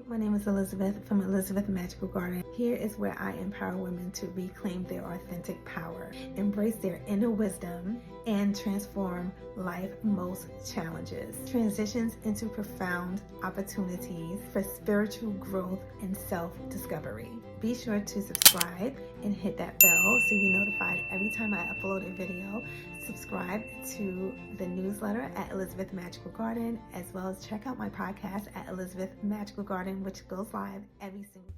My name is Elizabeth from Elizabeth Magical Garden. Here is where I empower women to reclaim their authentic power, embrace their inner wisdom, and transform life's most challenges. Transitions into profound opportunities for spiritual growth and self-discovery. Be sure to subscribe and hit that bell so you're notified every time I upload a video. Subscribe to the newsletter at Elizabeth Magical Garden, as well as check out my podcast at Elizabeth Magical Garden, which goes live every single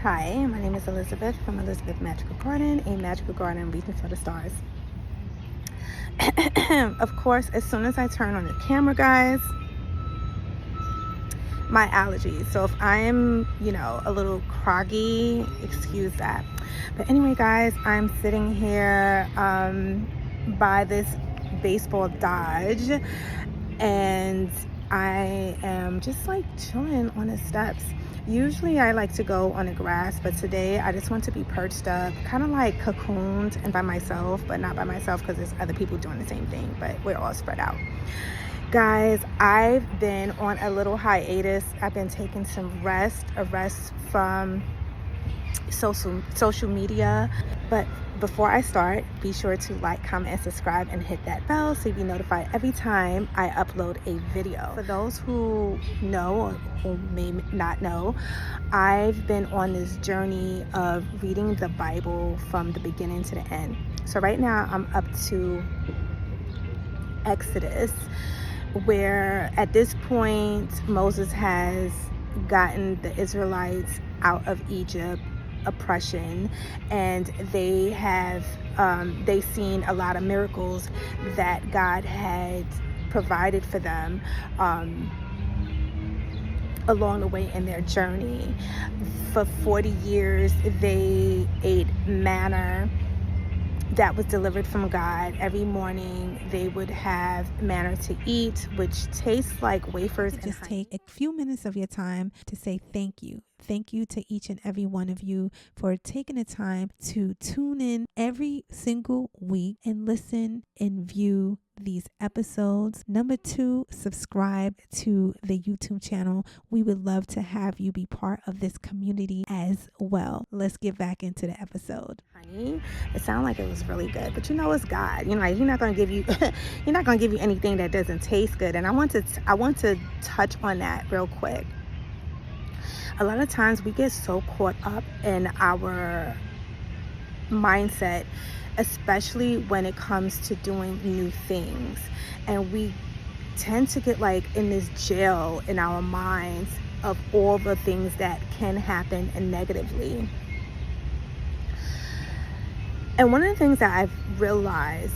Hi, my name is Elizabeth from Elizabeth Magical Garden, a magical garden reaching for the stars. Of course, as soon as I turn on the camera, guys, my allergies. So if I'm, a little croggy, excuse that. But anyway, guys, I'm sitting here by this baseball dodge, and I am just like chilling on the steps. Usually I like to go on the grass, but today I just want to be perched up, kind of like cocooned and by myself, but not by myself because there's other people doing the same thing, but we're all spread out. Guys, I've been on a little hiatus. I've been taking some rest from social media. But before I start, be sure to like, comment, and subscribe, and hit that bell so you'll be notified every time I upload a video. For those who know or who may not know, I've been on this journey of reading the Bible from the beginning to the end. So right now I'm up to Exodus, where at this point Moses has gotten the Israelites out of Egypt oppression, and they have they've seen a lot of miracles that God had provided for them along the way in their journey. For 40 years they ate manna that was delivered from God. Every morning they would have manna to eat, which tastes like wafers. Just take a few minutes of your time to say thank you. Thank you to each and every one of you for taking the time to tune in every single week and listen and view these episodes. Number 2, subscribe to the YouTube channel. We would love to have you be part of this community as well. Let's get back into the episode. Honey, it sounded like it was really good, but it's God. He's not going to give you he's not going to give you anything that doesn't taste good. And I want to touch on that real quick. A lot of times we get so caught up in our mindset, especially when it comes to doing new things, and we tend to get like in this jail in our minds of all the things that can happen and negatively. And one of the things that I've realized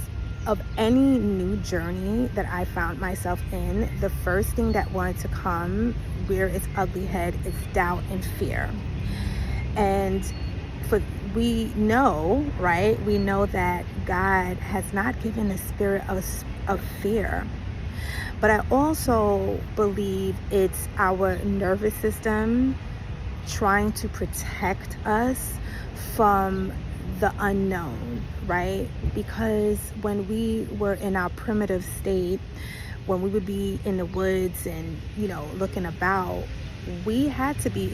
of any new journey that I found myself in, the first thing that wanted to come rear its ugly head is doubt and fear. And we know, right? We know that God has not given a spirit of fear. But I also believe it's our nervous system trying to protect us from the unknown, right? Because when we were in our primitive state, when we would be in the woods and looking about, we had to be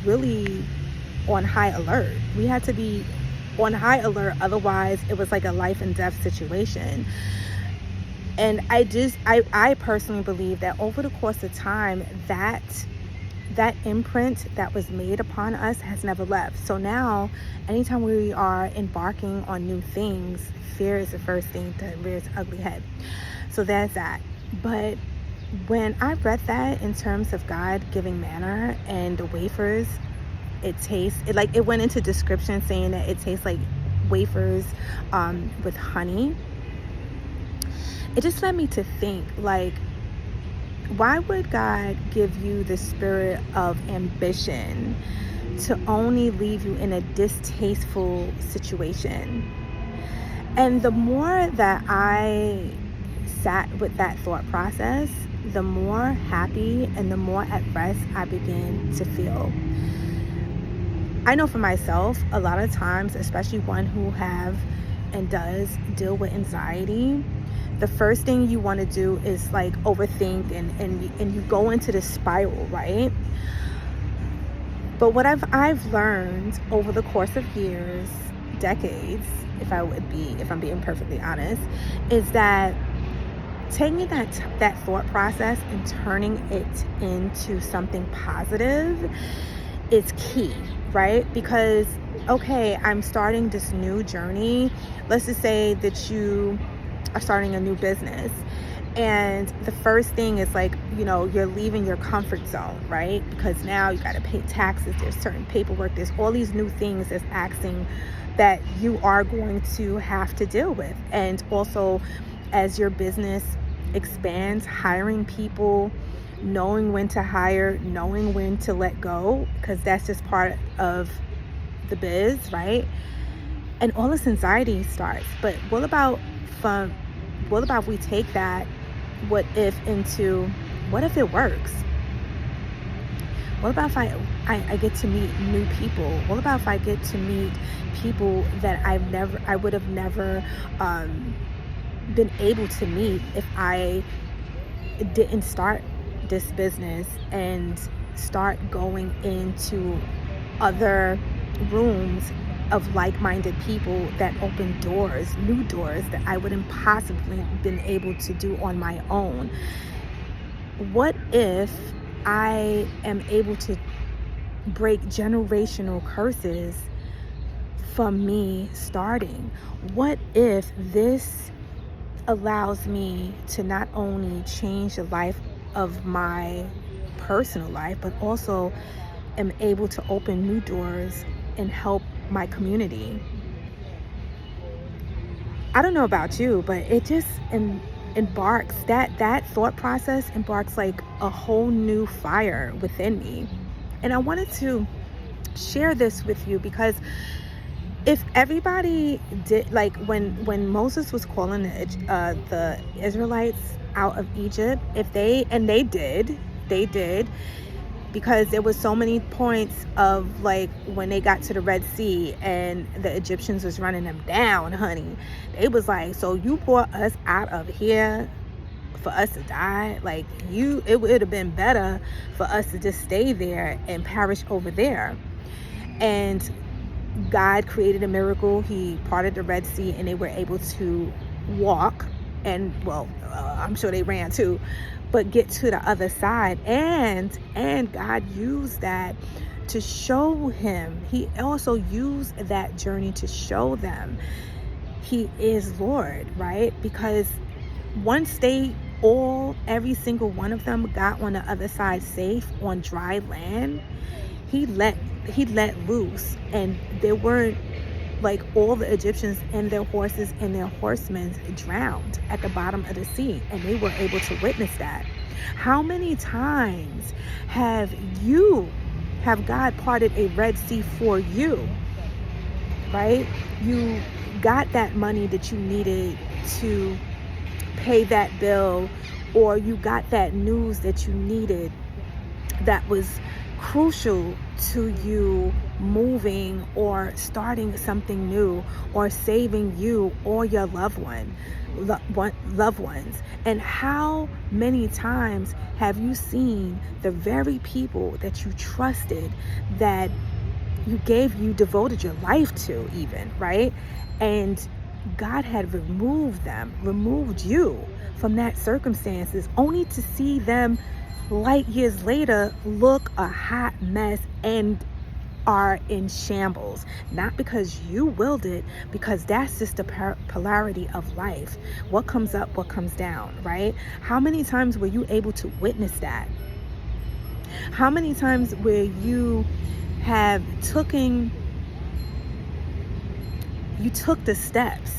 really on high alert. We had to be on high alert, otherwise it was like a life and death situation. And I personally believe that over the course of time, that imprint that was made upon us has never left. So now, anytime we are embarking on new things, fear is the first thing to rear its ugly head. So there's that. But when I read that in terms of God giving manna and the wafers, it went into description saying that it tastes like wafers with honey. It just led me to think, like, why would God give you the spirit of ambition to only leave you in a distasteful situation? And the more that I sat with that thought process, the more happy and the more at rest I began to feel. I know for myself, a lot of times, especially one who have and does deal with anxiety, the first thing you want to do is like overthink and you go into this spiral, right? But what I've learned over the course of years, decades, if I'm being perfectly honest, is that taking that thought process and turning it into something positive is key, right? Because okay, I'm starting this new journey. Let's just say that you are starting a new business, and the first thing is like, you're leaving your comfort zone, right? Because now you got to pay taxes, there's certain paperwork, there's all these new things that's asking that you are going to have to deal with. And also, as your business expands, hiring people, knowing when to hire, knowing when to let go, because that's just part of the biz, right? And all this anxiety starts. But what about if we take that what if into what if it works? What about if I get to meet new people? What about if I get to meet people that I would have never been able to meet if I didn't start this business and start going into other rooms of like-minded people that open doors, new doors that I wouldn't possibly been able to do on my own? What if I am able to break generational curses from me starting? What if this allows me to not only change the life of my personal life, but also am able to open new doors and help my community? I don't know about you, but it just embarks, that thought process embarks like a whole new fire within me. And I wanted to share this with you because if everybody did, like when Moses was calling the Israelites out of Egypt, they did, because there was so many points of like when they got to the Red Sea and the Egyptians was running them down, honey. They was like, so you brought us out of here for us to die? Like, it would have been better for us to just stay there and perish over there. And God created a miracle. He parted the Red Sea and they were able to walk, and I'm sure they ran too, but get to the other side. And God used that to show him. He also used that journey to show them he is Lord, right? Because once every single one of them got on the other side safe on dry land, he let loose, and there weren't like all the Egyptians and their horses and their horsemen drowned at the bottom of the sea, and they were able to witness that. How many times have God parted a Red Sea for you, right? You got that money that you needed to pay that bill, or you got that news that you needed that was crucial to you moving or starting something new or saving you or your loved ones. And how many times have you seen the very people that you trusted, that you devoted your life to even, right? And God had removed you from that circumstances, only to see them light years later look a hot mess and are in shambles. Not because you willed it, because that's just the polarity of life. What comes up, what comes down, right? How many times were you able to witness that? How many times where you took the steps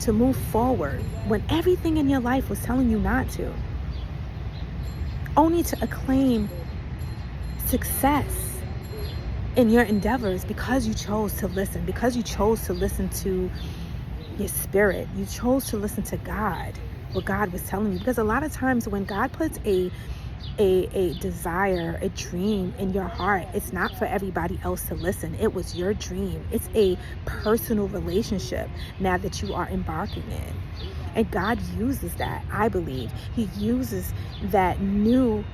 to move forward when everything in your life was telling you not to, only to acclaim success in your endeavors, because you chose to listen, because you chose to listen to your spirit, you chose to listen to God, what God was telling you. Because a lot of times when God puts a desire, a dream in your heart, it's not for everybody else to listen. It was your dream. It's a personal relationship now that you are embarking in. And God uses that, I believe. He uses that new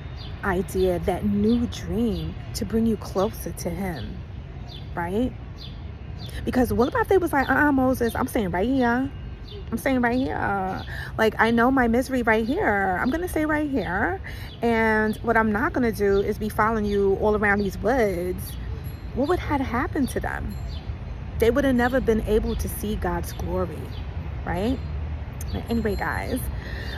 idea, that new dream, to bring you closer to Him, right? Because what about if they was like, Moses, I'm staying right here. I'm staying right here. Like, I know my misery right here. I'm going to stay right here. And what I'm not going to do is be following you all around these woods. What would have happened to them? They would have never been able to see God's glory, right? But anyway, guys,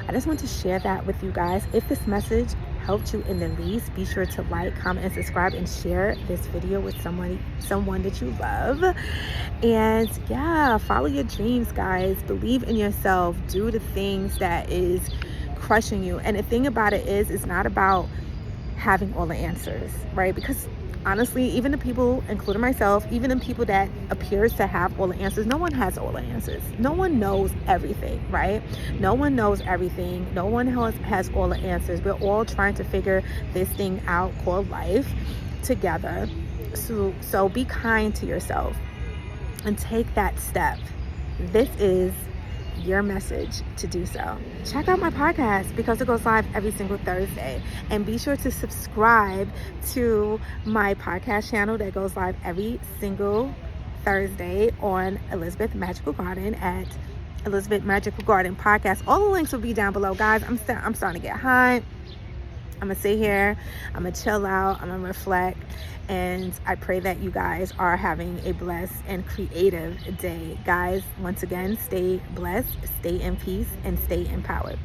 I just want to share that with you guys. If this message helped you in the least, be sure to like, comment, and subscribe, and share this video with someone that you love. And yeah, follow your dreams, guys. Believe in yourself. Do the things that is crushing you. And the thing about it is, it's not about having all the answers, right? Because honestly, even the people, including myself, even the people that appears to have all the answers, no one has all the answers. No one knows everything, right? No one knows everything. No one has all the answers. We're all trying to figure this thing out called life together. So be kind to yourself and take that step. This is your message to do so. Check out my podcast because it goes live every single Thursday, and be sure to subscribe to my podcast channel that goes live every single Thursday on Elizabeth Magical Garden at Elizabeth Magical Garden Podcast. All the links will be down below, guys. I'm starting to get hot. I'm gonna sit here, I'm gonna chill out, I'm gonna reflect, and I pray that you guys are having a blessed and creative day. Guys, once again, stay blessed, stay in peace, and stay empowered.